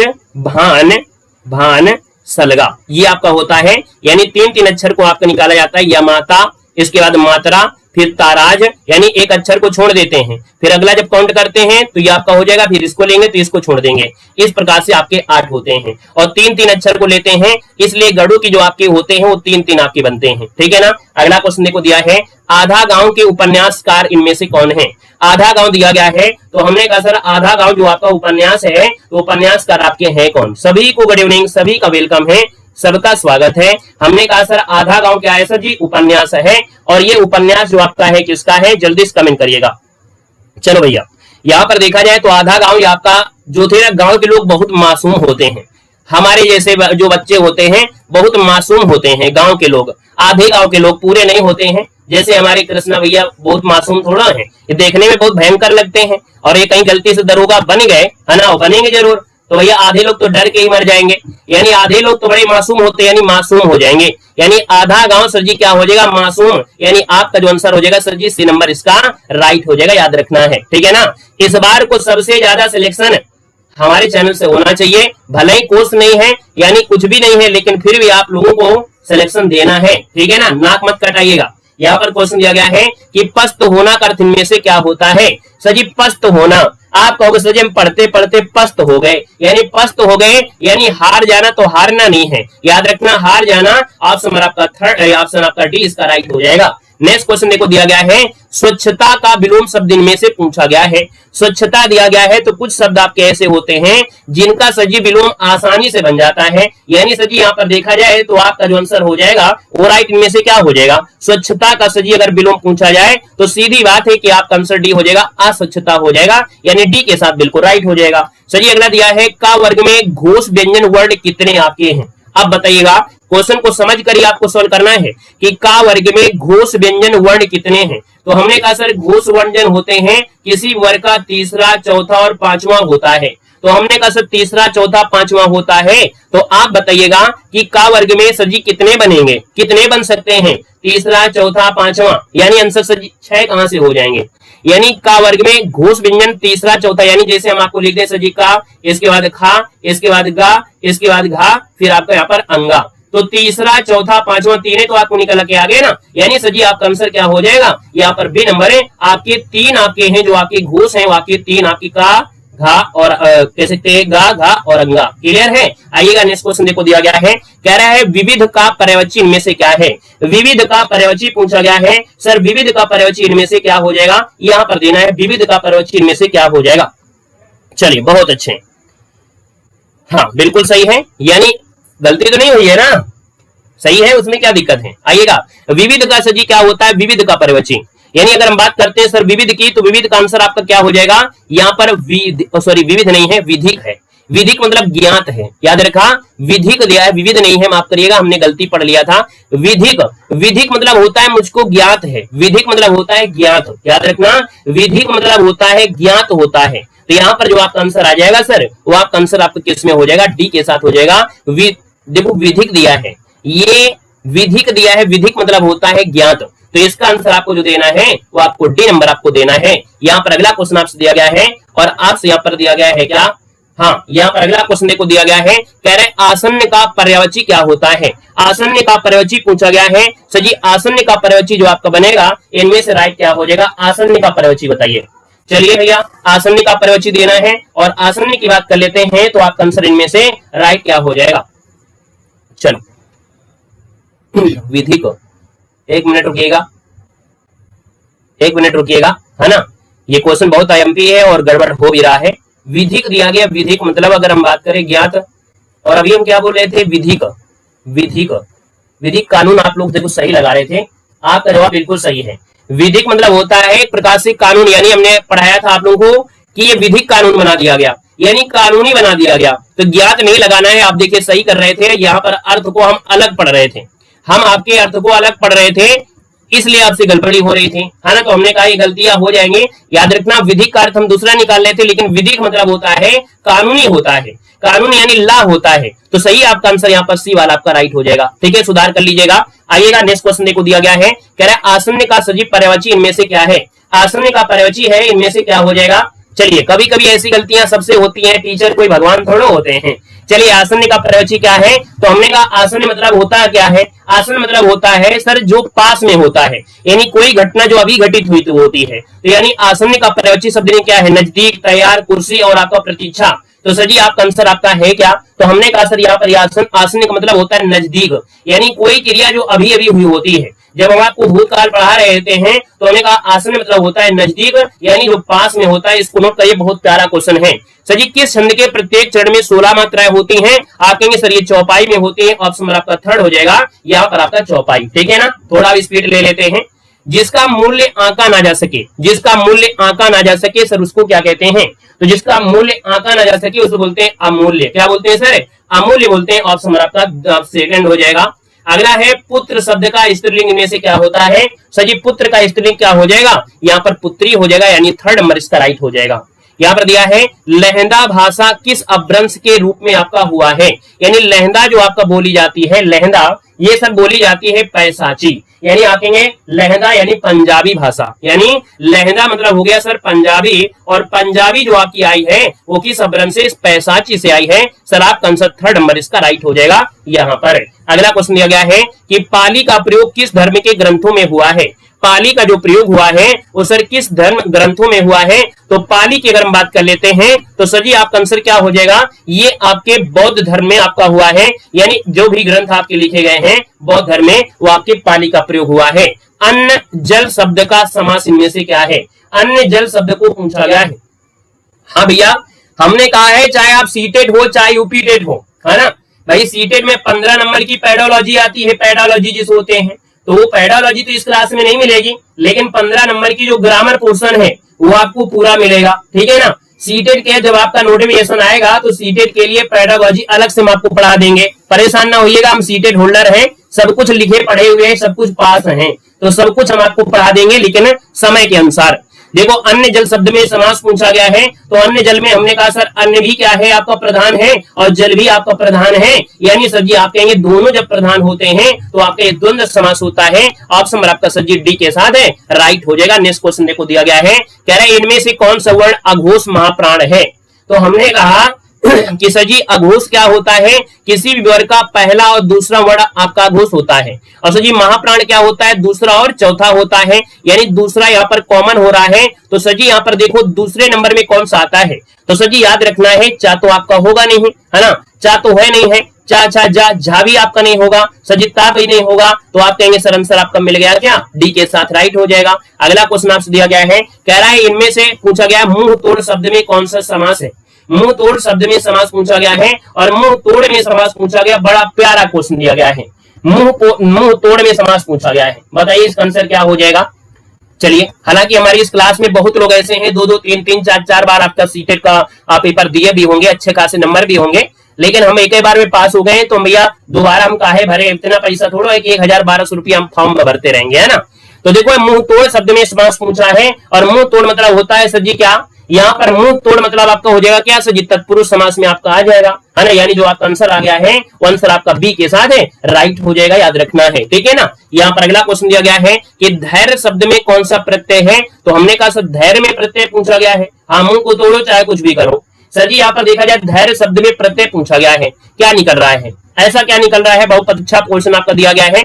भान सलगा ये आपका होता है। यानी 3 अक्षर को आपका निकाला जाता है, यमाता, इसके बाद मात्रा, फिर ताराज, यानी एक अक्षर को छोड़ देते हैं, फिर अगला जब काउंट करते हैं तो ये आपका हो जाएगा, फिर इसको लेंगे तो इसको छोड़ देंगे। इस प्रकार से आपके 8 होते हैं और 3 अक्षर को लेते हैं, इसलिए गढ़ों की जो आपके होते हैं वो 3 आपके बनते हैं, ठीक है ना। अगला क्वेश्चन देखो दिया है आधा गांव के उपन्यासकार इनमें से कौन है। आधा गांव दिया गया है तो हमने कहा सर आधा गांव जो आपका उपन्यास है तो उपन्यासकार आपके हैं कौन। सभी को गुड इवनिंग, सभी का वेलकम है, सबका स्वागत है। हमने कहा सर आधा गांव क्या है सर जी, उपन्यास है। और ये उपन्यास जो आपका है किसका है, जल्दी से कमेंट करिएगा। चलो भैया यहाँ पर देखा जाए तो आधा गांव आपका जो थे गांव के लोग बहुत मासूम होते हैं, हमारे जैसे जो बच्चे होते हैं बहुत मासूम होते हैं गांव के लोग। आधे गांव के लोग पूरे नहीं होते हैं, जैसे हमारे कृष्णा भैया बहुत मासूम थोड़ा है, ये देखने में बहुत भयंकर लगते हैं और ये कहीं गलती से दरोगा बन गए, है ना, बनेंगे जरूर, तो भैया आधे लोग तो डर के ही मर जाएंगे। यानी आधे लोग तो बड़े मासूम होते हैं, यानी मासूम हो जाएंगे। यानी आधा गांव सर जी क्या हो जाएगा, मासूम। यानी आपका जो आंसर हो जाएगा सर जी सी नंबर इसका राइट हो जाएगा, याद रखना है, ठीक है ना। इस बार को सबसे ज्यादा सिलेक्शन हमारे चैनल से होना चाहिए, भले ही कोर्स नहीं है यानी कुछ भी नहीं है, लेकिन फिर भी आप लोगों को सिलेक्शन देना है, ठीक है ना, नाक मत कटाइएगा। यहाँ पर क्वेश्चन दिया गया है कि पस्त होना का अर्थ इनमें से क्या होता है। सर जी पस्त होना, आप कहोगे सर जी हम पढ़ते पढ़ते पस्त हो गए, यानी पस्त हो गए यानी हार जाना, तो हारना नहीं है, याद रखना हार जाना। ऑप्शन आपका थर्ड, ऑप्शन आपका डी इसका राइट हो जाएगा। नेक्स्ट क्वेश्चन देखो दिया गया है स्वच्छता का विलोम शब्द इनमें से पूछा गया है। स्वच्छता दिया गया है तो कुछ शब्द आपके ऐसे होते हैं जिनका सजी विलोम आसानी से बन जाता है, यानी सजी यहाँ पर देखा जाए तो आपका जो आंसर हो जाएगा वो राइट इनमें से क्या हो जाएगा, स्वच्छता का सजी अगर विलोम पूछा जाए तो सीधी बात है कि आपका आंसर डी हो जाएगा, अस्वच्छता हो जाएगा, यानी डी के साथ बिल्कुल राइट हो जाएगा। सजी अगला दिया है का वर्ग में घोष व्यंजन वर्ण कितने आपके हैं। अब बताइएगा, क्वेश्चन को समझ कर ही आपको सॉल्व करना है कि का वर्ग में घोष व्यंजन वर्ण कितने हैं। तो हमने कहा सर घोष व्यंजन होते हैं किसी वर्ग का तीसरा, चौथा और पांचवा होता है। तो हमने कहा सर तीसरा, चौथा, पांचवा होता है। तो आप बताइएगा कि का वर्ग में सजी कितने बनेंगे, कितने बन सकते हैं, तीसरा, चौथा, पांचवा, यानी आंसर सजी 6 कहां से हो जाएंगे। यानी का वर्ग में घोष व्यंजन तीसरा, चौथा, यानी जैसे हम आपको लिख दें सजी का, इसके बाद खा, इसके बाद गा, इसके बाद घा, फिर आपका यहाँ पर अंगा। तो तीसरा, चौथा, पांचवा, तीन तो आपको निकल के आ गए ना, यानी सजी आपका आंसर क्या हो जाएगा, यहाँ पर बी नंबर है। आपके 3 आपके हैं जो आपके घोष हैं, आपके 3 आपकी का, घा और कह सकते हैं गा, घा और अंगा। क्लियर है। आइएगा नेक्स्ट क्वेश्चन देखो दिया गया है, कह रहा है विविध का पर्यायवाची इनमें से क्या है। विविध का पर्यायवाची पूछा गया है। सर विविध का पर्यायवाची इनमें से क्या हो जाएगा, यहाँ पर देना है विविध का पर्यायवाची इनमें से क्या हो जाएगा। चलिए बहुत अच्छे, हाँ बिल्कुल सही है, यानी गलती तो नहीं हुई है ना, सही है, उसमें क्या दिक्कत है। आइएगा विविध का सजी क्या होता है, विविध का पर्यायवाची, यानी अगर हम बात करते हैं सर विविध की तो विविध का आंसर आपका क्या हो जाएगा, यहाँ पर विविध नहीं है, विधिक है। विधिक मतलब ज्ञात है, याद रखा, विधिक दिया है, विविध नहीं है, माफ करिएगा हमने गलती पढ़ लिया था। विधिक, विधिक मतलब होता है मुझको ज्ञात है, विधिक मतलब होता है ज्ञात, याद रखना, विधिक मतलब होता है ज्ञात होता है। तो यहाँ पर जो आपका आंसर आ जाएगा सर, वो आपका आंसर आपका किस में हो जाएगा, डी के साथ हो जाएगा। देखो विधिक दिया है, ये विधिक दिया है, विधिक मतलब होता है ज्ञात, तो इसका आंसर आपको जो देना है वो आपको डी नंबर आपको देना है। यहाँ पर अगला क्वेश्चन आपसे दिया गया है और आपसे यहाँ पर दिया गया है क्या, हाँ यहाँ पर अगला क्वेश्चन देखो दिया गया है, कह रहे आसन्न का पर्यायवाची क्या होता है। आसन्न का पर्यायवाची पूछा गया है। सर जी आसन्न का पर्यायवाची जो आपका बनेगा इनमें से राइट क्या हो जाएगा, आसन्न का पर्यायवाची बताइए। चलिए भैया आसन्न का पर्यायवाची देना है और आसन्न की बात कर लेते हैं तो आपका आंसर इनमें से राइट क्या हो जाएगा। चलो विधि को 1 मिनट रुकिएगा, 1 मिनट रुकिएगा, है ना, ये क्वेश्चन बहुत आईएमपी है और गड़बड़ हो भी रहा है। विधिक दिया गया, विधिक मतलब अगर हम बात करें ज्ञात, और अभी हम क्या बोल रहे थे, विधिक, विधिक, विधिक कानून आप लोग देखो सही लगा रहे थे, आपका जवाब बिल्कुल सही है। विधिक मतलब होता है एक प्रकार से कानून, यानी हमने पढ़ाया था आप लोगों को कि ये विधिक कानून बना दिया गया, यानी कानूनी बना दिया गया। तो ज्ञात नहीं लगाना है, आप देखिए सही कर रहे थे, यहाँ पर अर्थ को हम अलग पढ़ रहे थे, हम आपके अर्थ को अलग पढ़ रहे थे, इसलिए आपसे गड़बड़ी हो रही थी, है ना। तो हमने कहा ये गलतियां हो जाएंगी, याद रखना विधिक का अर्थ हम दूसरा निकाल रहे थे, लेकिन विधिक मतलब होता है कानूनी होता है, कानून यानी ला होता है। तो सही आपका आंसर यहाँ पर सी वाला आपका राइट हो जाएगा, ठीक है, सुधार कर लीजिएगा। आइएगा नेक्स्ट क्वेश्चन देखो दिया गया है, कह रहा है आसन्न का सजीव पर्यायवाची इनमें से क्या है। आसन्न का पर्यायवाची है इनमें से क्या हो जाएगा। चलिए कभी कभी ऐसी गलतियां सबसे होती हैं, टीचर कोई भगवान थोड़े होते हैं। चलिए आसन्न का पर्यायवाची क्या है, तो हमने कहा आसन्न मतलब होता क्या है, आसन्न मतलब होता है सर जो पास में होता है, यानी कोई घटना जो अभी घटित हुई होती है। तो यानी आसन्न का पर्यायवाची शब्द में क्या है, नजदीक, तैयार, कुर्सी और आपका प्रतीक्षा। तो सर जी आपका आंसर आपका है क्या, तो हमने कहा सर यहाँ पर आसन्न का मतलब होता है नजदीक, यानी कोई क्रिया जो अभी अभी हुई होती है। जब हम आपको भूतकाल पढ़ा रहे हैं तो हमने कहा आसन्न मतलब होता है नजदीक, यानी जो पास में होता है। इसको नोट करिए, बहुत प्यारा क्वेश्चन है। सर जी किस छंद के प्रत्येक चरण में 16 मात्राएं होती हैं। आप कहेंगे सर ये चौपाई में होती है, ऑप्शन नंबर आपका थर्ड हो जाएगा, यहाँ पर आपका चौपाई, ठीक है ना। थोड़ा स्पीड ले लेते हैं। जिसका मूल्य आंका ना जा सके, जिसका मूल्य आंका ना जा सके सर उसको क्या कहते हैं, तो जिसका मूल्य आंका ना जा सके उसको बोलते हैं अमूल्य। क्या बोलते हैं सर, अमूल्य बोलते हैं, ऑप्शन नंबर आपका सेकंड हो जाएगा। अगला है पुत्र शब्द का स्त्रीलिंग में से क्या होता है। सर जी पुत्र का स्त्रीलिंग क्या हो जाएगा, यहाँ पर पुत्री हो जाएगा, यानी थर्ड नंबर इसका राइट हो जाएगा। यहाँ पर दिया है लहंदा भाषा किस अपभ्रंश के रूप में आपका हुआ है, यानी लहंदा जो आपका बोली जाती है, लहंदा ये सब बोली जाती है पैसाची, यानी आप कहेंगे लहंदा यानी पंजाबी भाषा, यानी लहंदा मतलब हो गया सर पंजाबी, और पंजाबी जो आपकी आई है वो किस अपभ्रंश से, पैसाची से आई है। सर आपका आंसर थर्ड नंबर इसका राइट हो जाएगा यहाँ पर। अगला क्वेश्चन दिया गया है कि पाली का प्रयोग किस धर्म के ग्रंथों में हुआ है। पाली का जो प्रयोग हुआ है वो सर किस धर्म ग्रंथों में हुआ है, तो पाली की अगर हम बात कर लेते हैं तो सर जी आपका आंसर क्या हो जाएगा, ये आपके बौद्ध धर्म में आपका हुआ है, यानी जो भी ग्रंथ आपके लिखे गए हैं बौद्ध धर्म में वो आपके पाली का प्रयोग हुआ है। अन्न जल शब्द का समास इनमें से क्या है? अन्न जल शब्द को पूछा गया है। हाँ भैया, हमने कहा है चाहे आप सीटेट हो चाहे यूपीटेट हो, है ना भाई। सीटेट में 15 नंबर की पेडोलॉजी आती है, पेडोलॉजी जिस होते हैं, तो वो पेडोलॉजी तो इस क्लास में नहीं मिलेगी, लेकिन 15 नंबर की जो ग्रामर पोर्शन है वो आपको पूरा मिलेगा, ठीक है ना। सीटेट के जब आपका नोटिफिकेशन आएगा तो सीटेट के लिए पेडागोजी अलग से हम आपको पढ़ा देंगे, परेशान ना होइएगा। हम सीटेट होल्डर हैं, सब कुछ लिखे पढ़े हुए हैं, सब कुछ पास हैं, तो सब कुछ हम आपको पढ़ा देंगे, लेकिन समय के अनुसार। देखो, अन्य जल शब्द में समास पूछा गया है, तो अन्य जल में हमने कहा सर अन्य भी क्या है आपका प्रधान है और जल भी आपका प्रधान है, यानी सर जी आप कहेंगे दोनों जब प्रधान होते हैं तो आपका एक द्वंद्व समास होता है। ऑप्शन नंबर आपका सर जी डी के साथ है, राइट हो जाएगा। नेक्स्ट क्वेश्चन देखो दिया गया है, कह रहा है इनमें से कौन सा वर्ण अघोष महाप्राण है? तो हमने कहा कि सर जी अघोष क्या होता है? किसी भी वर्ग का पहला और दूसरा वर्ण आपका अघोष होता है। और सर जी महाप्राण क्या होता है? दूसरा और चौथा होता है, यानी दूसरा यहाँ पर कॉमन हो रहा है। तो सर जी यहाँ पर देखो दूसरे नंबर में कौन सा आता है? तो सर जी याद रखना है, चा तो आपका होगा नहीं, है ना, चा तो है नहीं है, चा छा जा झा भी आपका नहीं होगा, सर जी ता भी नहीं होगा, तो आप कहेंगे सर आंसर आपका मिल गया क्या? डी के साथ, राइट हो जाएगा। अगला क्वेश्चन आपसे दिया गया है, कह रहा है इनमें से पूछा गया मुंह तोड़ शब्द में कौन सा समास है? मुंह तोड़ शब्द में समास पूछा गया है, और मुंह तोड़ में समास पूछा गया। बड़ा प्यारा क्वेश्चन दिया गया है, मुंह तोड़ में समास पूछा गया है। बताइए इसका आंसर क्या हो जाएगा? चलिए, हालांकि हमारी इस क्लास में बहुत लोग ऐसे हैं 2-2 3-3 4-4 बार आपका सीटेट का आप पेपर दिए भी होंगे, अच्छे खासे नंबर भी होंगे, लेकिन हम एक ही बार में पास हो गए, तो भैया दोबारा हम काहे भरे? इतना पैसा थोड़ा है कि 1000-1200 रुपया हम फॉर्म में भरते रहेंगे, है ना। तो देखो मुंह तोड़ शब्द में समास पूछा है, और मुंह तोड़ मतलब होता है सर जी क्या? यहाँ पर मुंह तोड़ मतलब आपका हो जाएगा क्या सर जी? तत्पुरुष समास में आपका आ जाएगा, है ना, यानी जो आपका आंसर आ गया है वो आंसर आपका बी के साथ है, राइट हो जाएगा, याद रखना है, ठीक है ना। यहाँ पर अगला क्वेश्चन दिया गया है कि धैर्य शब्द में कौन सा प्रत्यय है? तो हमने कहा सर धैर्य में प्रत्यय पूछा गया है। हाँ, मुंह को तोड़ो चाहे कुछ भी करो। सर जी यहाँ पर देखा जाए धैर्य शब्द में प्रत्यय पूछा गया है, क्या निकल रहा है? ऐसा क्या निकल रहा है? बहुत अच्छा क्वेश्चन आपका दिया गया है।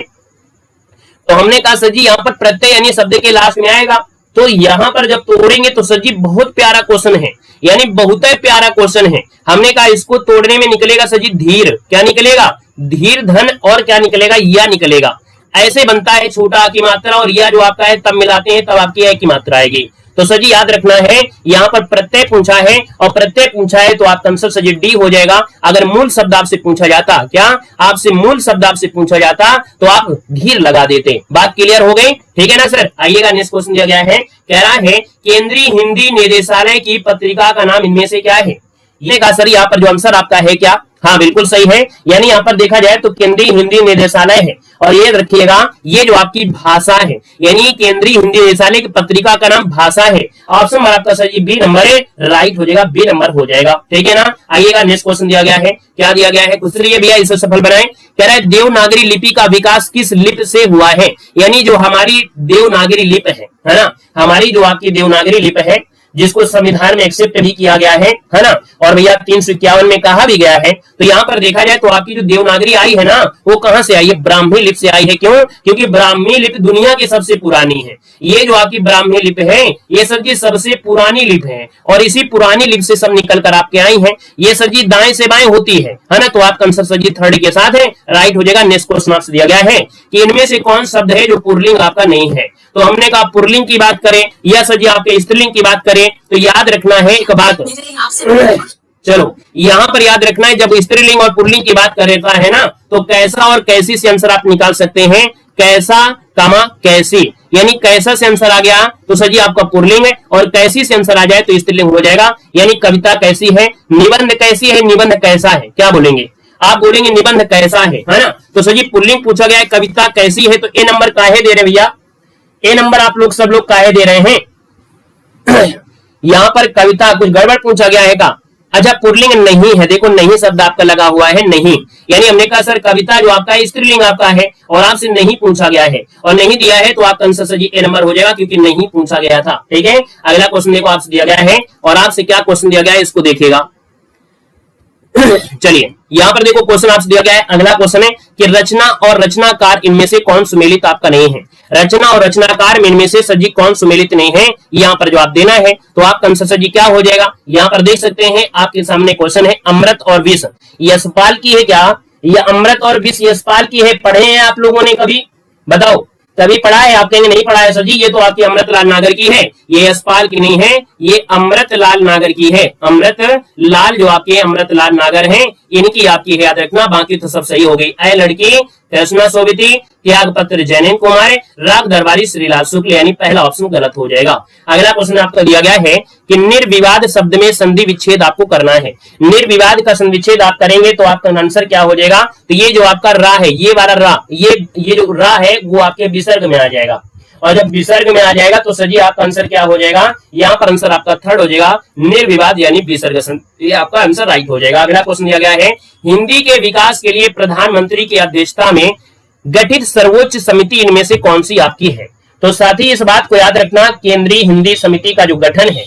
तो हमने कहा सर जी यहाँ पर प्रत्यय यानी शब्द के लास्ट में आएगा, तो यहाँ पर जब तोड़ेंगे तो सर जी बहुत प्यारा क्वेश्चन है, यानी बहुत ही प्यारा क्वेश्चन है। हमने कहा इसको तोड़ने में निकलेगा सर जी धीर, क्या निकलेगा? धीर धन, और क्या निकलेगा? या निकलेगा। ऐसे बनता है छोटा आ की मात्रा और या जो आपका है तब मिलाते हैं तब आपकी आ की मात्रा आएगी। तो सर जी याद रखना है, यहाँ पर प्रत्यय पूछा है, और प्रत्यय पूछा है तो आपका आंसर सर जी डी हो जाएगा। अगर मूल शब्द आपसे पूछा जाता, क्या आपसे मूल शब्द आपसे पूछा जाता तो आप धीर लगा देते। बात क्लियर हो गई, ठीक है ना सर। आइएगा नेक्स्ट क्वेश्चन दिया गया है, कह रहा है केंद्रीय हिंदी निदेशालय की पत्रिका का नाम इनमें से क्या है? ये कहा सर यहाँ पर जो आंसर आपका है क्या? हाँ बिल्कुल सही है, यानी यहाँ पर देखा जाए तो केंद्रीय हिंदी निदेशालय है, और ये रखिएगा ये जो आपकी भाषा है, यानी केंद्रीय हिंदी निदेशालय की पत्रिका का नाम भाषा है। ऑप्शन आपका सर बी नंबर है, राइट हो जाएगा, बी नंबर हो जाएगा, ठीक है ना। आइएगा नेक्स्ट क्वेश्चन दिया गया है, क्या दिया गया है? गुजरिए भैया, इसे सफल बनाए। कह रहा है देवनागरी लिपि का विकास किस लिपि से हुआ है? यानी जो हमारी देवनागरी लिपि है ना, हमारी जो आपकी देवनागरी लिपि है जिसको संविधान में एक्सेप्ट भी किया गया है ना, और भैया 351 में कहा भी गया है। तो यहाँ पर देखा जाए तो आपकी जो देवनागरी आई है ना, वो कहां से आई है? ब्राह्मी लिपि से आई है। क्यों? क्योंकि ब्राह्मी लिपि दुनिया की सबसे पुरानी है। ये जो आपकी ब्राह्मी लिपि है ये सर जी सबसे पुरानी लिपि है, और इसी पुरानी लिपि से सब निकल कर आपके आई है। ये सर जी दाएं से बाएं होती है ना, तो आपका आंसर सर जी थर्ड के साथ है, राइट हो जाएगा। नेक्स्ट क्वेश्चन आपसे दिया गया है कि इनमें से कौन शब्द है जो पुल्लिंग आपका नहीं है? तो हमने कहा पुल्लिंग की बात करें या सर जी आपके स्त्रीलिंग की बात करें, तो याद रखना है एक बात, चलो यहाँ पर याद रखना है, जब स्त्रीलिंग और पुल्लिंग की बात करता है ना, तो कैसा और कैसी से आंसर आप निकाल सकते हैं। कैसा कामा कैसी, यानी कैसा से आंसर आ गया तो सर जी आपका पुल्लिंग है, और कैसी से आंसर आ जाए तो स्त्रीलिंग हो जाएगा, यानी कविता कैसी है, निबंध कैसी है, निबंध कैसा है। क्या बोलेंगे आप? बोलेंगे निबंध कैसा है ना। तो सर जी पुल्लिंग पूछा गया है, कविता कैसी है, तो ए नंबर काहे दे रहे भैया? ए नंबर आप लोग सब लोग काहे दे रहे हैं? यहाँ पर कविता कुछ गड़बड़ पूछा गया है का? अच्छा पुल्लिंग नहीं है, देखो नहीं शब्द आपका लगा हुआ है, नहीं, यानी हमने कहा सर कविता जो आपका है स्त्रीलिंग आपका है, और आपसे नहीं पूछा गया है और नहीं दिया है, तो आपका आंसर सर जी ए नंबर हो जाएगा, क्योंकि नहीं पूछा गया था, ठीक है। अगला क्वेश्चन देखो आपसे दिया गया है, और आपसे क्या क्वेश्चन दिया गया है इसको देखिएगा। चलिए यहाँ पर देखो क्वेश्चन आपसे दिया गया है, अगला क्वेश्चन है कि रचना और रचनाकार इनमें से कौन सुमेलित आपका नहीं है? रचना और रचनाकार इनमें से सर जी कौन सुमेलित नहीं है? यहाँ पर जवाब देना है, तो आपका आंसर सर जी क्या हो जाएगा? यहाँ पर देख सकते हैं आपके सामने क्वेश्चन है, अमृत और विष यशपाल की है क्या? यह अमृत और विष यशपाल की है, पढ़े हैं आप लोगों ने कभी? बताओ तभी पढ़ा है, आप कहेंगे नहीं पढ़ा है सर जी, ये तो आपकी अमृतलाल नागर की है, ये यशपाल की नहीं है, ये अमृतलाल नागर की है। अमृतलाल जो आपके अमृतलाल नागर हैं इनकी आपकी है, याद रखना, बाकी तो सब सही हो गई। ऐ लड़की कृष्णा सोविती, त्याग पत्र जैनिन कुमार, राग दरबारी श्रीलाल शुक्ल, यानी पहला ऑप्शन गलत हो जाएगा। अगला क्वेश्चन आपको दिया गया है कि निर्विवाद शब्द में संधि विच्छेद आपको करना है। निर्विवाद का संधि विच्छेद आप करेंगे तो आपका आंसर क्या हो जाएगा, तो ये जो आपका रा है, ये वाला रा, ये जो रा है वो आपके विसर्ग में आ जाएगा, और जब विसर्ग में आ जाएगा तो सर जी आपका आंसर क्या हो जाएगा, यहाँ पर आंसर आपका थर्ड हो जाएगा, निर्विवाद यानी विसर्ग, ये आपका आंसर राइट हो जाएगा। अगला क्वेश्चन दिया गया है, हिंदी के विकास के लिए प्रधानमंत्री की अध्यक्षता में गठित सर्वोच्च समिति इनमें से कौन सी आपकी है। तो साथ ही इस बात को याद रखना, केंद्रीय हिंदी समिति का जो गठन है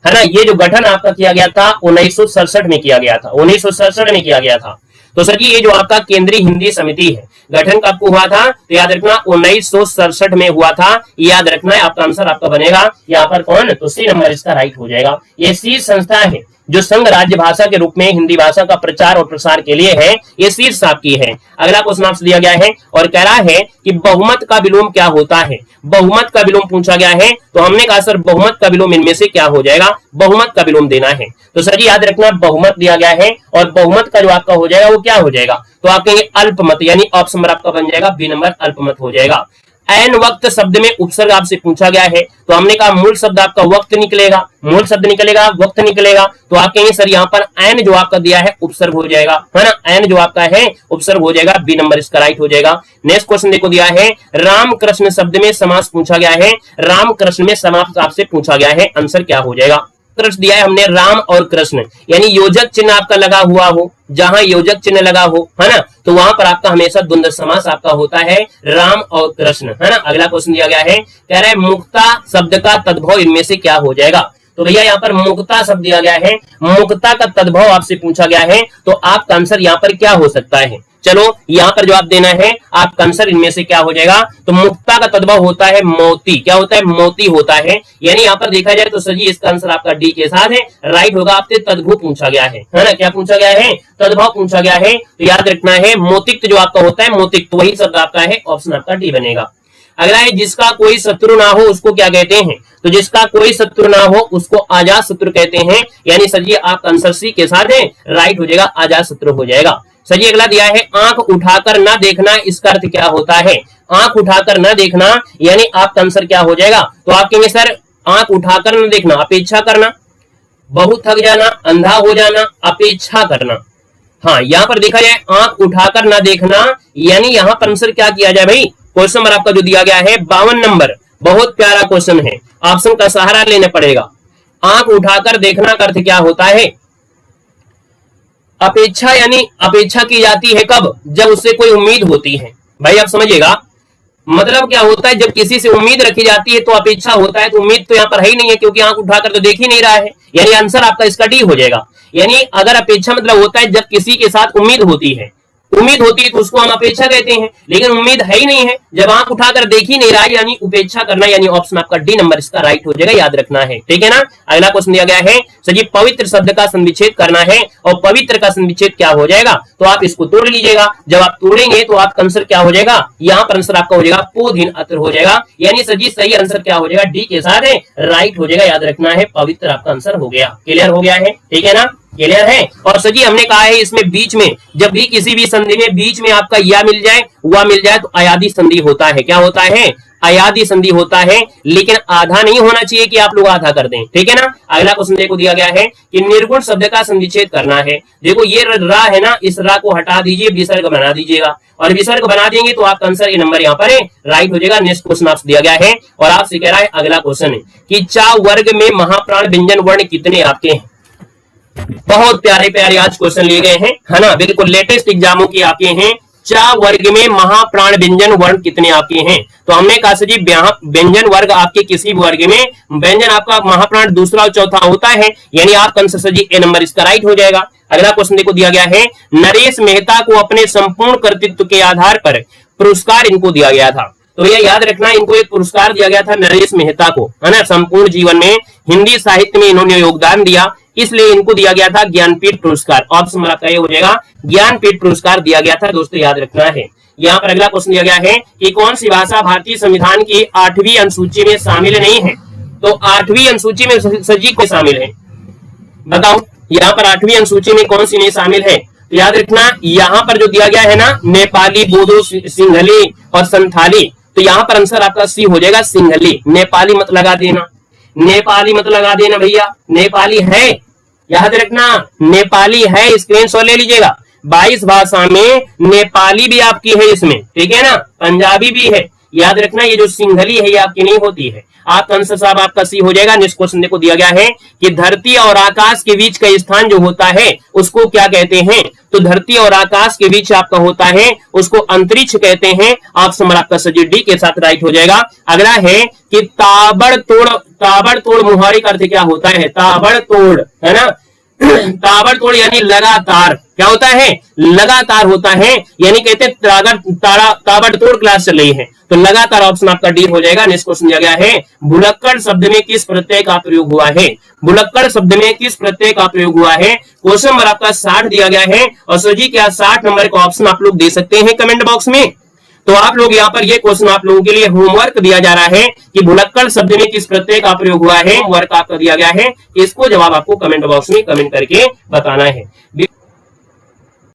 ना, ये जो गठन आपका किया गया था 1967 में किया गया था, 1967 में किया गया था। तो सर जी ये जो आपका केंद्रीय हिंदी समिति है, गठन कब को हुआ था, तो याद रखना 1967 में हुआ था, याद रखना है। आपका आंसर आपका बनेगा यहाँ पर कौन, तो सी नंबर इसका राइट हो जाएगा। ये शीर्ष संस्था है जो संघ राज्य भाषा के रूप में हिंदी भाषा का प्रचार और प्रसार के लिए है, ये शीर्ष आपकी है। अगला क्वेश्चन आपसे दिया गया है और कह रहा है कि बहुमत का विलोम क्या होता है। बहुमत का विलोम पूछा गया है, तो हमने कहा सर बहुमत का विलोम इनमें से क्या हो जाएगा, बहुमत का विलोम देना है। तो सर जी याद रखना बहुमत दिया गया है और बहुमत का जो आपका हो जाएगा वो क्या हो जाएगा, तो आप कहेंगे अल्पमत, यानी ऑप्शन नंबर आपका बन जाएगा बी नंबर अल्पमत हो जाएगा। ऐन वक्त शब्द में उपसर्ग आपसे पूछा गया है, तो हमने कहा मूल शब्द आपका वक्त निकलेगा, मूल शब्द निकलेगा, वक्त निकलेगा, तो आप कहेंगे सर यहाँ पर ऐन जो आपका दिया है उपसर्ग हो जाएगा, है ना, ऐन जो आपका है उपसर्ग हो जाएगा, बी नंबर इसका राइट हो जाएगा। नेक्स्ट क्वेश्चन देखो दिया है, राम कृष्ण शब्द में समास पूछा गया है, राम कृष्ण में समास आपसे पूछा गया है, आंसर क्या हो जाएगा। कृष्ण दिया है हमने राम और कृष्ण, यानी योजक चिन्ह आपका लगा हुआ हो, जहां योजक चिन्ह लगा हो, है ना, तो वहां पर आपका हमेशा द्वंद्व समास आपका होता है राम और कृष्ण, है ना। अगला क्वेश्चन दिया गया है, कह रहा है मुक्ता शब्द का तद्भव इनमें से क्या हो जाएगा। तो भैया यहाँ पर मुक्ता शब्द दिया गया है, मुक्ता का तद्भव आपसे पूछा गया है, तो आपका आंसर यहाँ पर क्या हो सकता है। चलो यहाँ पर जवाब देना है, आपका आंसर इनमें से क्या हो जाएगा, तो मुक्ता का तद्भव होता है मोती, क्या होता है, मोती होता है। यानी यहाँ पर देखा जाए तो सर जी इसका आंसर आपका डी के साथ है, राइट होगा। आपसे तद्भव पूछा गया है ना, क्या पूछा गया है, तद्भव पूछा गया है, तो याद रखना है मोतिक्त जो आपका होता है, मोतिक्त वही शब्द आपका है, ऑप्शन आपका डी बनेगा। अगला है, जिसका कोई शत्रु ना हो उसको क्या कहते हैं, तो जिसका कोई शत्रु ना हो उसको आजाद शत्रु कहते हैं, यानी सर जी आपका आंसर सी के साथ है, राइट हो जाएगा, आजाद शत्रु हो जाएगा। सर जी अगला दिया है, आंख उठाकर ना देखना, इसका अर्थ क्या होता है, आंख उठाकर ना देखना, यानी आपका आंसर क्या हो जाएगा, तो आप कहेंगे सर आंख उठाकर ना देखना, अपेक्षा करना, बहुत थक जाना, अंधा हो जाना, अपेक्षा करना। हाँ यहाँ पर देखा जाए आंख उठाकर ना देखना, यानी यहाँ पर आंसर क्या किया जाए भाई, क्वेश्चन नंबर आपका जो दिया गया है 52 नंबर, बहुत प्यारा क्वेश्चन है, ऑप्शन का सहारा लेना पड़ेगा। आंख उठाकर देखना का अर्थ क्या होता है, अपेक्षा, यानी अपेक्षा की जाती है कब, जब उससे कोई उम्मीद होती है। भाई आप समझिएगा, मतलब क्या होता है, जब किसी से उम्मीद रखी जाती है तो अपेक्षा होता है, तो उम्मीद तो यहाँ पर है ही नहीं है, क्योंकि आंख उठाकर तो देख ही नहीं रहा है, यानी आंसर आपका इसका डी हो जाएगा। यानी अगर अपेक्षा मतलब होता है जब किसी के साथ उम्मीद होती है, उम्मीद होती है तो उसको हम अपेक्षा कहते हैं, लेकिन उम्मीद है ही नहीं है, जब आंख उठाकर देख ही नहीं रहा है, यानी उपेक्षा करना, यानी ऑप्शन आपका डी नंबर इसका राइट हो जाएगा, याद रखना है, ठीक है ना। अगला क्वेश्चन दिया गया है, सर जी पवित्र शब्द का संविच्छेद करना है, और पवित्र का संविच्छेद क्या हो जाएगा, तो आप इसको तोड़ लीजिएगा, जब आप तोड़ेंगे तो आपका आंसर क्या हो जाएगा, यहाँ पर आंसर आपका हो जाएगा पोधीन अत्र हो जाएगा, यानी सर जी सही आंसर क्या हो जाएगा, डी के साथ है, राइट हो जाएगा, याद रखना है, पवित्र आपका आंसर हो गया, क्लियर हो गया है, ठीक है ना, क्लियर है। और सर जी हमने कहा है इसमें बीच में, जब भी किसी भी संधि में बीच में आपका या मिल जाए, हुआ मिल जाए, तो अयादी संधि होता है, क्या होता है, अयादी संधि होता है, लेकिन आधा नहीं होना चाहिए कि आप लोग आधा कर दें, ठीक है ना। अगला क्वेश्चन देखो दिया गया है कि निर्गुण शब्द का संविच्छेद करना है। देखो ये रा है ना, इस रा को हटा दीजिए, विसर्ग बना दीजिएगा, और विसर्ग बना देंगे तो आपका आंसर ये नंबर यहाँ पर है, राइट हो जाएगा। नेक्स्ट क्वेश्चन आपसे दिया गया है और आपसे कह रहा है अगला क्वेश्चन है कि चा वर्ग में महाप्राण व्यंजन वर्ण कितने आपके हैं। बहुत प्यारे प्यारे आज क्वेश्चन लिए गए हैं, है ना, बिल्कुल लेटेस्ट एग्जामों की आपके हैं। चा वर्ग में महाप्राण व्यंजन वर्ण कितने आपके हैं, तो हमने कहा जी व्यंजन वर्ग आपके किसी भी वर्ग में व्यंजन आपका महाप्राण दूसरा और चौथा होता है, यानी आपका आंसर जी ए नंबर इसका राइट हो जाएगा। अगला क्वेश्चन देखो दिया गया है, नरेश मेहता को अपने संपूर्ण कर्तृत्व के आधार पर पुरस्कार इनको दिया गया था, तो ये याद रखना, इनको एक पुरस्कार दिया गया था नरेश मेहता को, है ना, संपूर्ण जीवन में हिंदी साहित्य में इन्होंने योगदान दिया, इसलिए इनको दिया गया था ज्ञानपीठ पुरस्कार। ऑप्शन नंबर आपका ये हो जाएगा, ज्ञानपीठ पुरस्कार दिया गया था। दोस्तों याद रखना है। यहाँ पर अगला क्वेश्चन दिया गया है कि कौन सी भाषा भारतीय संविधान की 8वीं अनुसूची में शामिल नहीं है। तो 8वीं अनुसूची में सजी को शामिल है, बताओ यहाँ पर 8वीं अनुसूची में कौन सी नहीं शामिल है। तो याद रखना, यहाँ पर जो दिया गया है ना, नेपाली, बोडो, सिंहली और संथाली, तो यहाँ पर आंसर आपका सी हो जाएगा, सिंहली। नेपाली मत लगा देना, नेपाली मत लगा देना भैया, नेपाली है, याद रखना नेपाली है, स्क्रीनशॉट ले लीजिएगा। 22 भाषा में नेपाली भी आपकी है इसमें, ठीक है ना, पंजाबी भी है। याद रखना ये जो सिंहली है ये आपकी नहीं होती है। आपका आंसर साहब आपका सी हो जाएगा। नेक्स्ट क्वेश्चन देखो दिया गया है कि धरती और आकाश के बीच का स्थान जो होता है उसको क्या कहते हैं। तो धरती और आकाश के बीच आपका होता है उसको अंतरिक्ष कहते हैं। ऑप्शन नंबर आपका सजी डी के साथ राइट हो जाएगा। अगला है कि ताबड़तोड़, ताबड़तोड़ मुहावरे का अर्थ क्या होता है। ताबड़तोड़ है ना, ताबड़तोड़ यानी लगातार, क्या होता है, लगातार होता है, यानी कहते ताबड़तोड़ क्लास चल रही है, तो लगातार ऑप्शन आपका डी हो जाएगा। नेक्स्ट क्वेश्चन दिया गया है भुलक्कड़ शब्द में किस प्रत्यय का प्रयोग हुआ है। भुलक्कड़ शब्द में किस प्रत्यय का प्रयोग हुआ है। क्वेश्चन नंबर आपका 60 दिया गया है और सर जी क्या 60 नंबर का ऑप्शन आप लोग दे सकते हैं कमेंट बॉक्स में। तो आप लोग यहाँ पर ये क्वेश्चन आप लोगों के लिए होमवर्क दिया जा रहा है कि भुलक्कड़ शब्द में किस प्रत्यय का प्रयोग हुआ है। होमवर्क आपका दिया गया है, इसको जवाब आपको कमेंट बॉक्स में कमेंट करके बताना है।